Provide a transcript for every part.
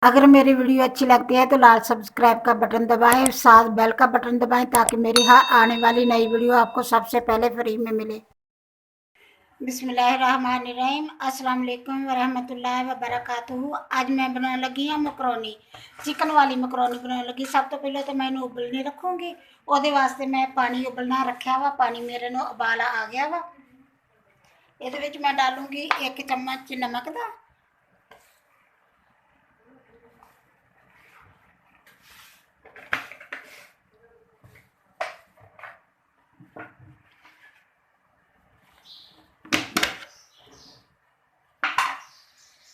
अगर मेरी वीडियो अच्छी लगती है तो लाल सब्सक्राइब का बटन दबाएं, साथ बेल का बटन दबाएं ताकि मेरी हर आने वाली नई वीडियो आपको सबसे पहले फ्री में मिले। बिस्मिल्लाहिर्रहमानिर्रहीम, अस्सलाम वालेकुम वरहमतुल्लाहि वबरकातुहू। आज मैं बनाने लगी हाँ मकरोनी, चिकन वाली मकरोनी बनाने लगी। सब तो पहले तो मैं उबलने रखूँगी। ਉਹਦੇ ਵਾਸਤੇ मैं पानी उबलना रखा वा। पानी मेरे ਨੂੰ उबाला आ गया वा। ਇਹਦੇ ਵਿੱਚ मैं डालूंगी 1 चम्मच नमक का,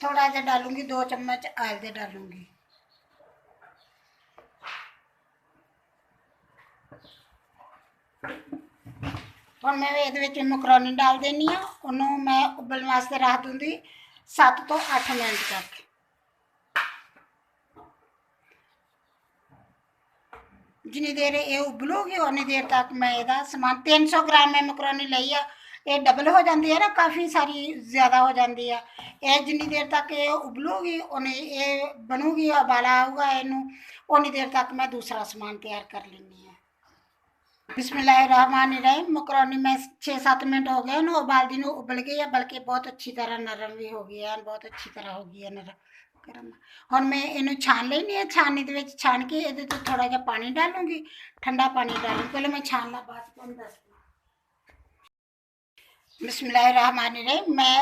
थोड़ा जा डालूंगी 2 चम्मच हल्दी डालूंगी। ਹੁਣ मैं ਇਹਦੇ ਵਿੱਚ ਮਕਰੋਨੀ डाल देनी ਆ। ਉਹਨੂੰ मैं उबलने वास्ते रख दूंगी 7 ਤੋਂ 8 मिनट तक। जिन्नी देर ये उबलूगी उन्नी देर तक मैं ਇਹਦਾ समान 300 ग्राम मैं मकरोनी ਲਈ ਆ। ਇਹ डबल हो जाती है ना, काफ़ी सारी ज़्यादा हो जाती है। ये जिन्नी देर तक ये उबलूगी उन्नी ये बनूगी, उबाला आऊगा इनू, उन्नी देर तक मैं दूसरा समान तैयार कर लेनी है। बिस्मिल्लाहिर्रहमानिर्रहीम, मकरोनी में 6-7 मिनट हो गए, उबालती नू उबल गई है, बल्कि बहुत अच्छी तरह नरम भी हो गई है, बहुत अच्छी तरह हो गई है नरम। हुण मैं इनू छान लेनी है। छाननी दे विच छान के इहदे ते थोड़ा जिहा पानी डालूंगी, ठंडा पानी डालूंगी। पहले मैं छानना बाद तुहानूं दसदी। बिस्मिल्लाहिर्रहमानिर्रहीम, मैं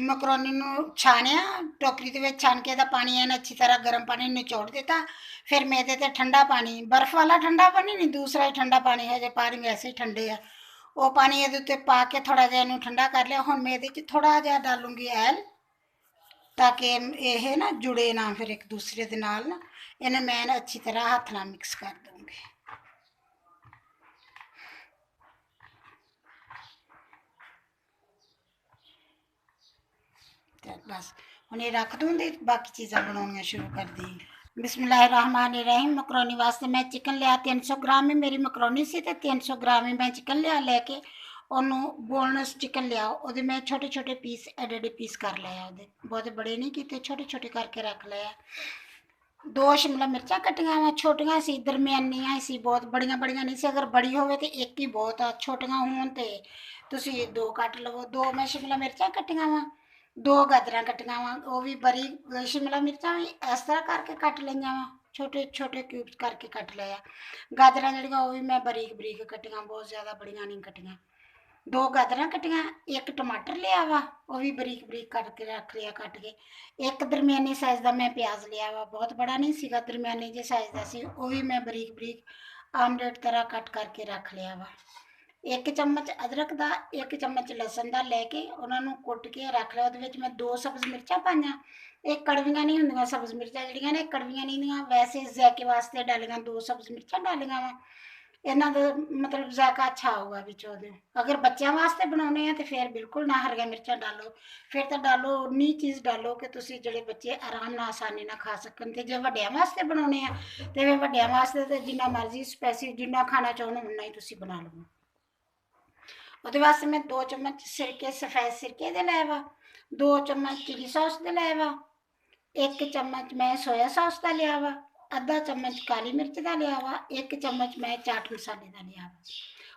मकरोनी नू छानिया, टोकरी दे विच छान के इहदा पानी ऐन अच्छी तरह गर्म पानी निचोड़ दिता। फिर मैं इहदे ते ठंडा पानी, बर्फ वाला ठंडा पानी नहीं, दूसरा ही ठंडा पानी है, जो पानी वैसे ही ठंडे है, वो पानी इहदे उत्ते पा के थोड़ा जिहा इहनूं ठंडा कर लिया। हुण मैं इहदे च थोड़ा जिहा डालूंगी ऐल, ताकि ये ना जुड़े ना फिर एक दूसरे के नाल ना। इन्हें मैं अच्छी तरह हाथ नाल मिक्स कर दूंगी। बस हुण ये रख दूंगी, बाकी चीज़ां बनाउणियां शुरू कर दी। बिस्मिल्लाहिर्रहमानिर्रहीम, मकरोनी वास्ते मैं चिकन लिया 300 ग्राम ही मेरी मकरोनी सी, ते 300 ग्राम ही मैं चिकन लिया। लैके ਉਹਨੂੰ ਬੋਨਲੈਸ चिकन लिया, ਉਹਦੇ मैं छोटे छोटे पीस एडे एडे पीस कर लिया। ਉਹਦੇ बहुत बड़े नहीं किए, छोटे छोटे करके रख लिया। 2 शिमला मिर्चा कट्टियां वा, छोटियां सी, दरमियानियां सी, बहुत बड़ियां बड़ियां नहीं सी। अगर बड़ी होवे तो एक ही बहुत आ, छोटियां होण ते तुसी 2 कट लवो। 2 मैं शिमला मिर्चा कट्टियां वा, 2 गाजरां कट्टियां वा, वो भी बरीक। शिमला मिर्चा भी इस तरह करके कट लईयां वा, छोटे छोटे क्यूब्स करके कट लिया। गाजरां जिहड़ियां वो भी मैं बरीक बरीक कट्टियां, बहुत ज़्यादा बड़ियां नहीं कट्टियां। 2 गाजरां कट्टियां, 1 टमाटर लिया वा, वो भी बरीक बरीक करके रख लिया कट के। 1 दरमियानी साइज़ का मैं प्याज लिया वा, बहुत बड़ा नहीं सीगा, दरमियानी जे साइज़ का सी, वो भी मैं बरीक बरीक आमलेट तरह कट करके रख लिया वा। 1 चम्मच अदरक का, 1 चम्मच लसन का लैके उन्होंने कुट के रख लिया। वो मैं 2 सब्ज़ मिर्चा पाइया। एक कड़वियां नहीं होंदियां सब्ज़ मिर्चा, जिहड़ियां ने कड़वियां नहीं होंदियां, वैसे जायके वास्ते डालियां 2 सब्ज़ मिर्चा डालियां वा। इन्हां दा मतलब जायका अच्छा आऊगा विचों दे। अगर बच्चों वास्ते बनाने हैं तो फिर बिल्कुल ना हरियां मिर्चां डालो, फिर तो डालो उन्नी चीज़ डालो कि तुसी जिहड़े बच्चे आराम नाल आसानी नाल खा सकन। ते जे वड्डियां वास्ते बनाने हैं तो फिर वड्डियां वास्ते तो जिन्ना मर्जी स्पैसी जिन्ना खाना चाहो उन्ना ही तुसी बना लो। ਉਹਦੇ वास्ते मैं 2 चम्मच सिरके, सफ़ेद सिरके दे लाए वा, 2 चम्मच चिली सॉस दे लाए वा, 1 चम्मच मैं सोया सॉस का लिया वा, आधा चम्मच काली मिर्च का लिया वा, 1 चम्मच मैं चाट मसाले का लिया वा।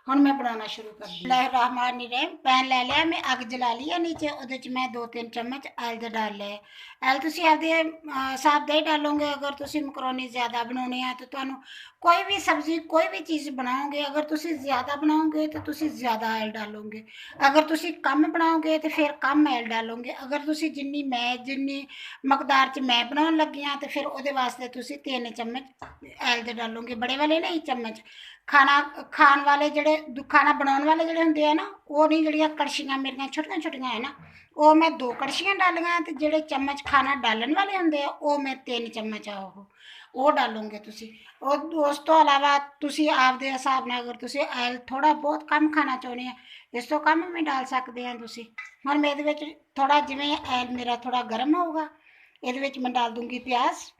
हुण मैं बनाना शुरू कर दी। बिस्मिल्लाहिर्रहमानिर्रहीम, पैन ले लिया, मैं अग जला लिया नीचे। उहदे च मैं 2-3 चम्मच आयल दे डाल लिया। आयल तुसी आपदे हिसाब दा ही डालोगे। अगर तुसी मकरोनी ज़्यादा बनाउणी है तो तुहानूं कोई भी सब्ज़ी कोई भी चीज़ बनाओगे, अगर तुसी ज़्यादा बनाओगे तो तुसी ज़्यादा आयल डालोगे, अगर तुसी कम बनाओगे तो फिर कम आयल डालोगे। अगर तुसी जिन्नी मकदार च मैं बनाउण लगी हाँ तो फिर उहदे वास्ते तुसी 3 चम्मच आयल दे डालोगे, बड़े वाले नहीं चम्मच। खाना खाण वाले जिहड़े खाना बनाउण वाले जिहड़े हुंदे आ ना, वो नहीं, जिहड़ियां कड़छियां मेरियां छोटियां छोटियां है ना, वो मैं 2 कड़छियां डालियां। ते जिहड़े चम्मच खाना डालन वाले हुंदे आ वो मैं 3 चम्मच आ वो डालोगे तुसी। और उस तो अलावा तुसी आपदे हिसाब नाल अगर तुसी आयल थोड़ा बहुत कम खाना चाहुंदे आ, इस तो कम भी डाल सकदे आ तुसी। हुण मैं इहदे विच थोड़ा जिवें आयल मेरा थोड़ा गर्म होऊगा, इहदे विच मैं डाल दूंगी प्याज।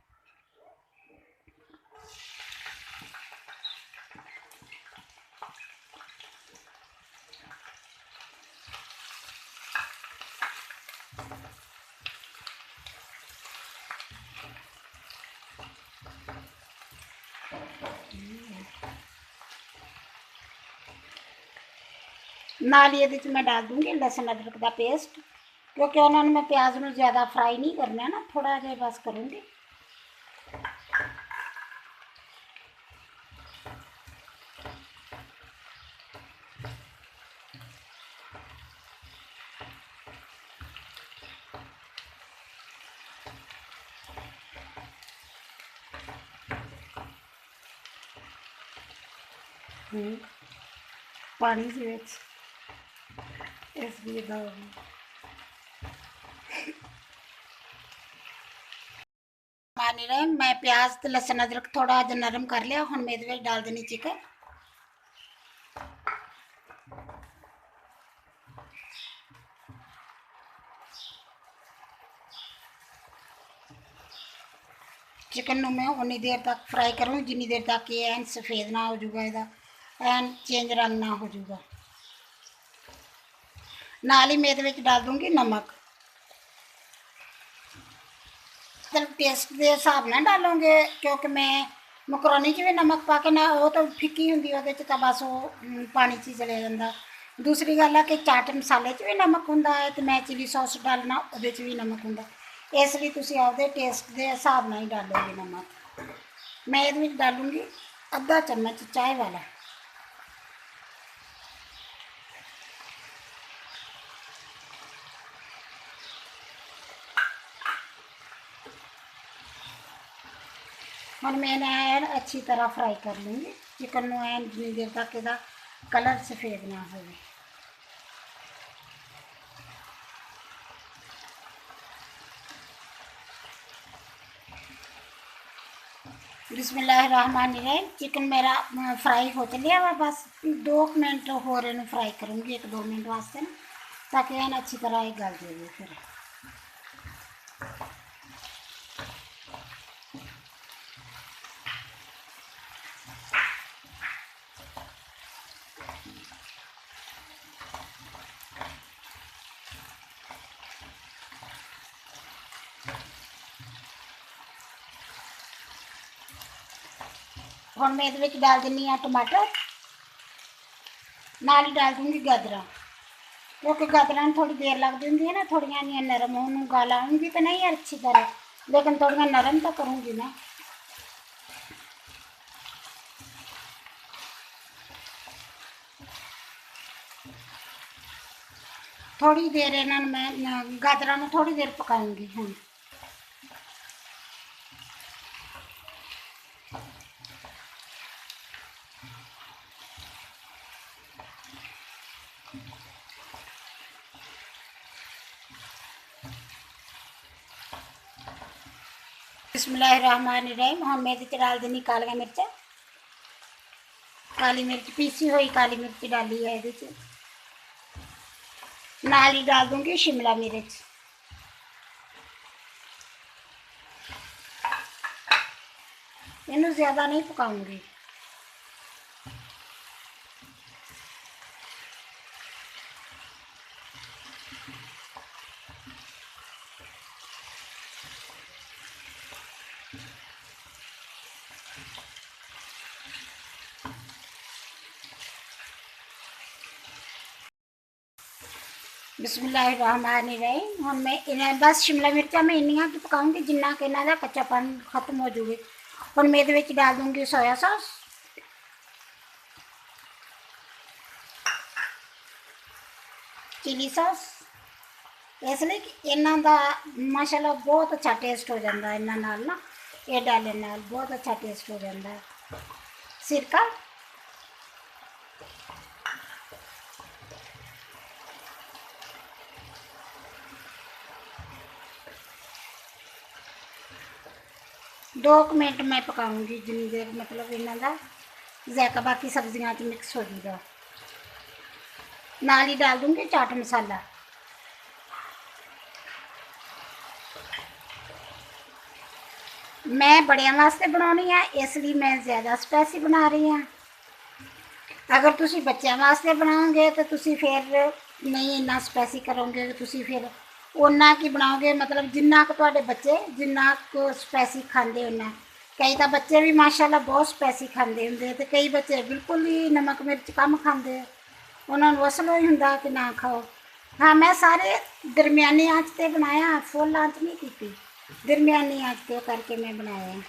नाल ही ਇਹਦੇ 'ਚ मैं डाल दूंगी लहसुन अदरक का पेस्ट, क्योंकि उन्होंने मैं प्याज में ज़्यादा फ्राई नहीं करना ना, थोड़ा जिहा बस करूँगी। पानी से इसलिए डालूंगी। पानी रहे मैं प्याज तो लहसुन अदरक थोड़ा जिहा नरम कर लिया, हुण मैं इहदे विच डाल देनी चिकन। चिकन नूं मैं उन्नी देर तक फ्राई करूँगी जिन्नी देर तक ये एन सफेद ना हो जाऊगा, इहदा एन चेंज रंग ना हो जाऊगा। नाल ही मैं इहदे विच डाल दूँगी नमक। टेस्ट के हिसाब नाल डालोगे, क्योंकि मैं मकरोनी च भी नमक पा के ना, वो तो फिक्की हुंदी ओहदे च तां बस वो पानी च ही चले जांदा। दूसरी गल है कि चाट मसाले च भी नमक हुंदा है, ते मैं चिली सॉस डालना ओहदे च भी नमक हुंदा, इसलिए तुसीं आपदे टेस्ट के हिसाब नाल ही डालोगे नमक। मैं इहदे विच डालूंगी आधा चम्मच चाय वाला। हम मैं एन अच्छी तरह फ्राई कर लूँगी चिकन में, एन जितनी देर तक इसका कलर सफ़ेद ना हो। बिस्मिल्लाहिर्रहमानिर्रहीम। चिकन मेरा फ्राई हो चलिया वा, बस 2 मिनट होर इन्हूं फ्राई करूँगी, 1-2 मिनट वास्ते ना, ताकि एन अच्छी तरह ये गल जाए। फिर हुण मैं इहदे विच डाल दिन्नी आ टमाटर, नाल ही डाल दूँगी गाजरां, क्योंकि गाजरां थोड़ी देर लगती होंगी है ना, थोड़ियां नरम होने गाल आऊँगी तो नहीं अच्छी तरह, लेकिन थोड़ियां नरम तो करूँगी ना। थोड़ी देर इन्हां नूं मैं गाजरां नूं थोड़ी देर पकाऊँगी। हुण बिस्मिल्लाहिर्रहमानिर्रहीम। हुण मैं इहदे च डाल देनी कालियां मिर्चां, काली मिर्च पीसी हुई काली मिर्च डाली है इहदे च, नाल ही डाल दूँगी शिमला मिर्च। इन्हूं ज़्यादा नहीं पकाऊँगी। बिस्मिल्लाहिर्रहमानिर्रहीम। हुण मैं इन्हें बस शिमला मिर्चा मैं इन्नियां की पकाऊँगी जिन्ना कि इन्हां दा कच्चापन खत्म हो जाए। हुण मैं इहदे विच डाल दूँगी सोया सॉस, चिली सॉस, इसलिए कि इन्हां दा माशाअल्लाह बहुत अच्छा टेस्ट हो जाता है, इन्हां नाल ना ये डालने नाल बहुत अच्छा टेस्ट हो जाता है। सिरका, दो मिनट मैं पकाऊँगी जिन्नी देर मतलब इन्हां दा जायका बाकी सब्जियां च मिक्स हो जाएगा। नाल ही डाल दूँगी चाट मसाला। मैं बड़ियां वास्ते बनानी है, इसलिए मैं ज़्यादा स्पाइसी बना रही हाँ। अगर तुसी बच्चों वास्ते बनाओगे तो तुसी फिर नहीं इन्ना स्पाइसी करोगे, तुसी फिर उन्ना की बनाओगे, मतलब जिन्ना क तुहाडे बच्चे जिन्ना क स्पाइसी खांदे उन्ना ਕਈ ਤਾਂ ਬੱਚੇ ਵੀ ਮਾਸ਼ਾਅੱਲਾ ਬਹੁਤ ਸਪੈਸੀ ਖਾਂਦੇ ਹੁੰਦੇ ਤੇ ਕਈ ਬੱਚੇ ਬਿਲਕੁਲ ਹੀ ਨਮਕ ਮਿਰਚ ਕਮ ਖਾਂਦੇ ਆ, ਉਹਨਾਂ ਨੂੰ ਅਸਲੋਂ ਹੀ ਹੁੰਦਾ ਕਿ ਨਾ ਖਾਓ। ਹਾਂ, ਮੈਂ ਸਾਰੇ ਦਰਮਿਆਨੀ ਆਂਚ ਤੇ ਬਣਾਇਆ, ਫੁੱਲ ਆਂਚ ਨਹੀਂ ਕੀਤੀ, ਦਰਮਿਆਨੀ ਆਂਚ ਤੇ ਕਰਕੇ ਮੈਂ ਬਣਾਇਆ।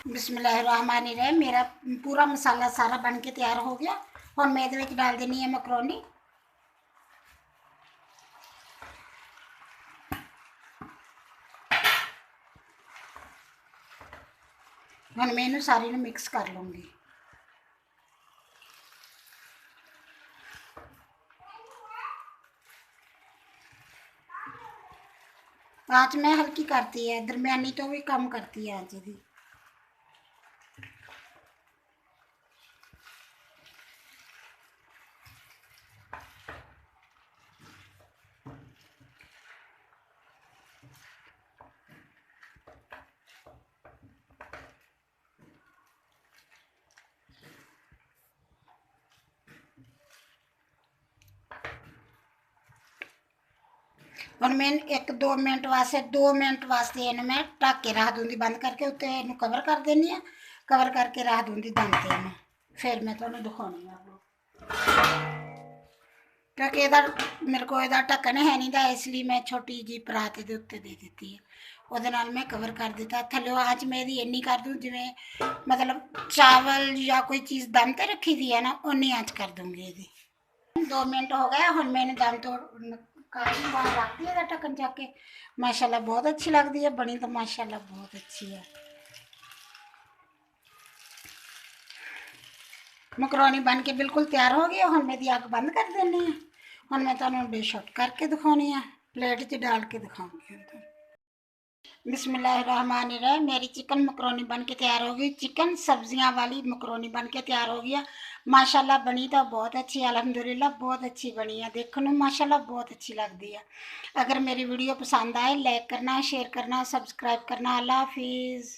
बिस्मिल्लाहिर्रहमानिर्रहीम। मेरा पूरा मसाला सारा बन के तैयार हो गया। और मैं ये डाल देनी है मकरोनी। हम मैं इन्हू सारी नू मिक्स कर लूँगी। आँच मैं हल्की करती है, दरमियानी तो भी कम करती है आँच दी। ਹੁਣ मैं 1-2 मिनट वास्ते 2 मिनट वास्ते इन्हू मैं ढक के रख दूँगी, बंद करके उत्ते इन्हू कवर कर देनी है, कवर करके रख दूँगी दम ते इन्हू। फिर मैं तुहानू दिखाउणी आ, क्योंकि ਇਹਦਾ मेरे को ਇਹਦਾ ढक्कन है नहीं था, इसलिए मैं छोटी जी परात ਦੇ ਉੱਤੇ ਦੇ ਦਿੱਤੀ है, ਉਹਦੇ ਨਾਲ मैं कवर कर दिता। थल्ले आँच मैं ਇਹਦੀ ਇੰਨੀ कर दूँ जिवें मतलब चावल या कोई चीज़ दम ते रखी दी है ना, उन्नी आँच कर दूँगी ਇਹਦੀ। 2 मिनट हो गए, हुण मैंने दम तो काफ़ी बार रख दिया ढक्कन चक के। माशाल्लाह बहुत अच्छी लगती है, बनी तो माशाल्लाह बहुत अच्छी है। मकरोनी बन के बिल्कुल तैयार हो गई। हुण मैं अग बंद कर देनी है। हुण मैं तुहानू डिश आउट करके दिखानी है, प्लेट च डाल के दिखाऊंगी। बिस्मिल्लाहिर्रहमानिर्रहीम। मेरी चिकन मकरोनी बन के तैयार हो गई। चिकन सब्जियां वाली मकरोनी बन के तैयार हो गया। माशाल्लाह बनी तो बहुत अच्छी, अल्हम्दुलिल्लाह बहुत अच्छी बनी है, देखने में माशाल्लाह बहुत अच्छी लगती है। अगर मेरी वीडियो पसंद आए लाइक करना, शेयर करना, सब्सक्राइब करना। अल्लाह हाफिज़।